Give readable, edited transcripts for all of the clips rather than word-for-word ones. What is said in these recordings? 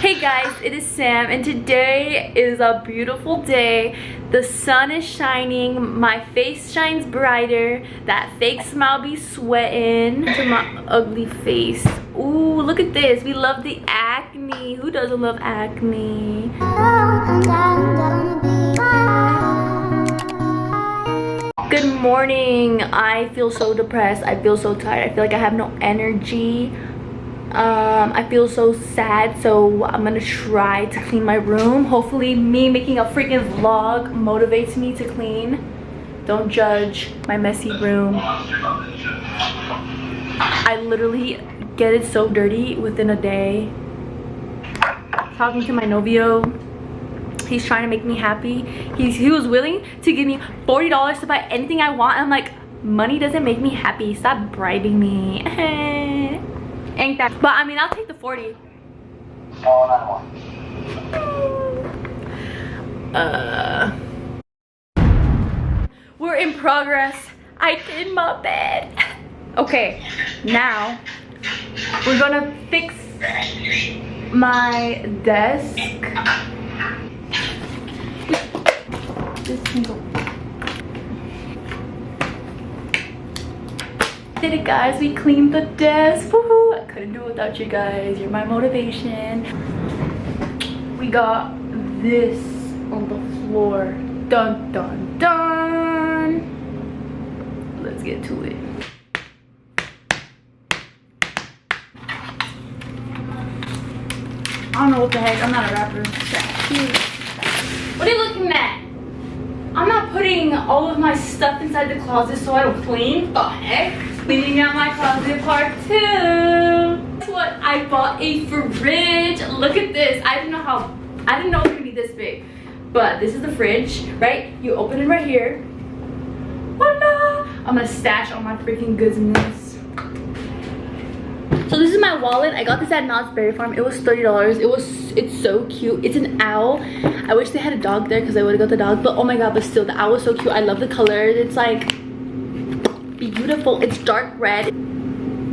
Hey guys, it is Sam and today is a beautiful day. The sun is shining, my face shines brighter, that fake smile be sweating to my ugly face. Ooh, look at this, we love the acne. Who doesn't love acne? Good morning. I feel so depressed. I feel so tired. I feel like I have no energy. I feel so sad, so I'm gonna try to clean my room. Hopefully me making a freaking vlog motivates me to clean. Don't judge my messy room. I literally get it so dirty within a day. Talking to my novio, he's trying to make me happy. He was willing to give me $40 to buy anything I want. I'm like, money doesn't make me happy, stop bribing me. Ain't that, but I mean, I'll take the 40. We're in progress. I did my bed. Okay, now we're gonna fix my desk. This can go. Did it, guys, we cleaned the desk. Woohoo! I couldn't do it without you guys. You're my motivation. We got this on the floor. Dun dun dun. Let's get to it. I don't know what the heck. I'm not a rapper. What are you looking at? I'm not putting all of my stuff inside the closet so I don't clean. The heck? Cleaning out my closet part 2. Guess what? I bought a fridge. Look at this. I didn't know it was gonna be this big. But this is the fridge, right? You open it right here. Voila! I'm gonna stash all my freaking goods in this. So this is my wallet. I got this at Knott's Berry Farm. It was $30. It's so cute. It's an owl. I wish they had a dog there because I would have got the dog. But oh my god, but still, the owl was so cute. I love the color. It's like beautiful. It's dark red.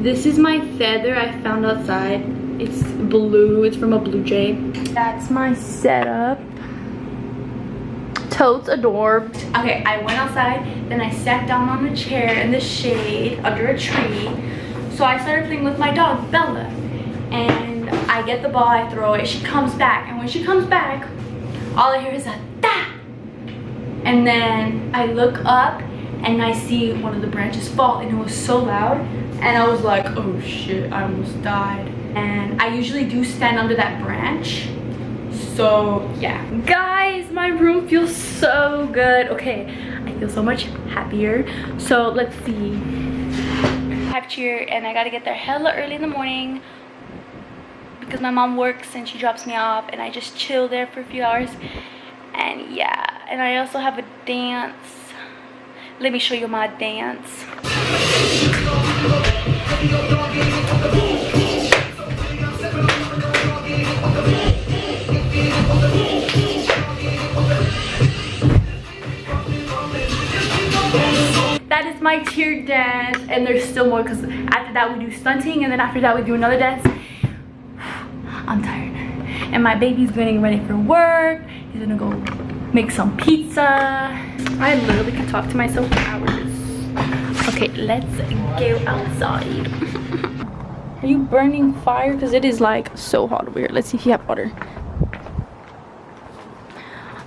This is my feather I found outside. It's blue. It's from a blue jay. That's my setup. Totes adore. Okay, I went outside, then I sat down on a chair in the shade under a tree. So I started playing with my dog Bella, and I get the ball, I throw it, she comes back, and when she comes back, all I hear is a da! And then I look up and I see one of the branches fall, and it was so loud, and I was like, oh shit, I almost died. And I usually do stand under that branch, so yeah. Guys, my room feels so good. Okay, I feel so much happier. So let's see. I have cheer, and I gotta get there hella early in the morning because my mom works and she drops me off, and I just chill there for a few hours. And yeah, and I also have a dance. Let me show you my dance. That is my cheer dance, and there's still more because after that we do stunting, and then after that we do another dance. I'm tired. And my baby's getting ready for work. He's gonna go make some pizza. I literally could talk to myself for hours. Okay, let's go outside. Are you burning fire? Because it is like so hot over here. Let's see if you have water.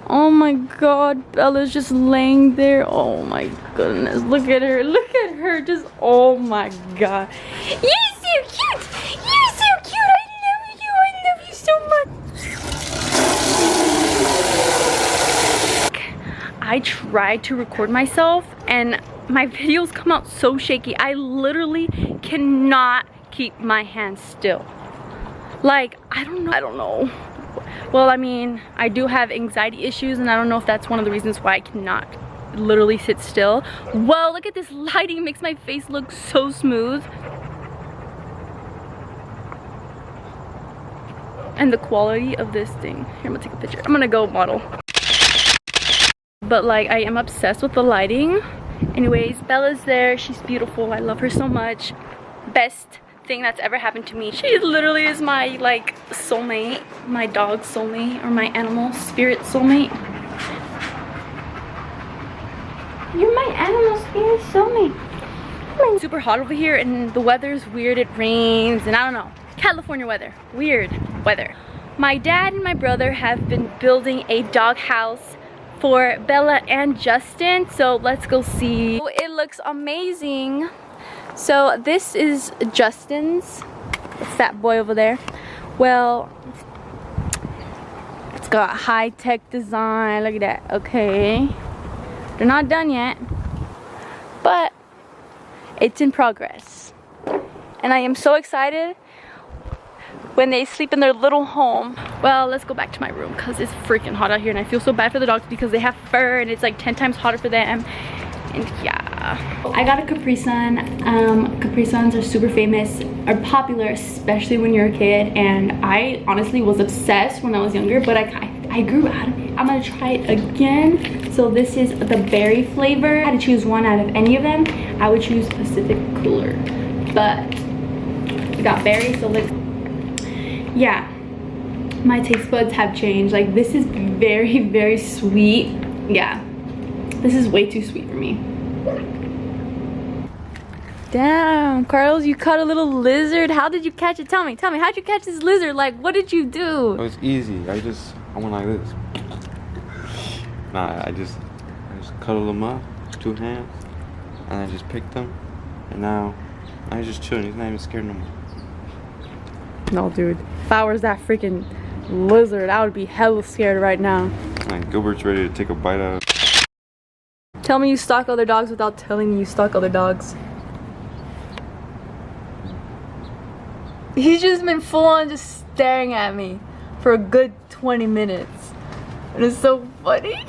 Oh my god, Bella's just laying there. Oh my goodness, look at her, just oh my god. You're so cute, I love you so much. I tried to record myself and my videos come out so shaky. I literally cannot keep my hands still. Like, I don't know. Well, I mean, I do have anxiety issues, and I don't know if that's one of the reasons why I cannot literally sit still. Well, look at this lighting. It makes my face look so smooth. And the quality of this thing. Here, I'm gonna take a picture. I'm gonna go model. But like, I am obsessed with the lighting. Anyways, Bella's there. She's beautiful. I love her so much. Best thing that's ever happened to me. She literally is my like soulmate, my dog soulmate, or my animal spirit soulmate. You're my animal spirit soulmate. It's super hot over here and the weather's weird. It rains and I don't know. California weather, weird weather. My dad and my brother have been building a dog house for Bella and Justin, so let's go see. Oh, it looks amazing. So this is Justin's. It's that boy over there. Well, it's got high-tech design. Look at that. Okay, they're not done yet, but it's in progress. And I am so excited when they sleep in their little home. Well, let's go back to my room because it's freaking hot out here and I feel so bad for the dogs because they have fur and it's like 10 times hotter for them. And yeah. I got a Capri Sun. Capri Suns are super famous, are popular, especially when you're a kid. And I honestly was obsessed when I was younger, but I grew out of it. I'm gonna try it again. So this is the berry flavor. If I had to choose one out of any of them, I would choose Pacific Cooler. But we got berry, so let's, yeah, my taste buds have changed. Like this is very, very sweet. Yeah, this is way too sweet for me. Damn, Carlos, you caught a little lizard. How did you catch it? Tell me, how'd you catch this lizard? Like, what did you do? It was easy. I went like this. Nah, I just cuddled him up, 2 hands, and I just picked him, and now I'm just chilling. He's not even scared no more. No, dude. If I was that freaking lizard, I would be hella scared right now. Like, Gilbert's ready to take a bite out of it. Tell me you stalk other dogs without telling me you stalk other dogs. He's just been full on just staring at me for a good 20 minutes. And it's so funny.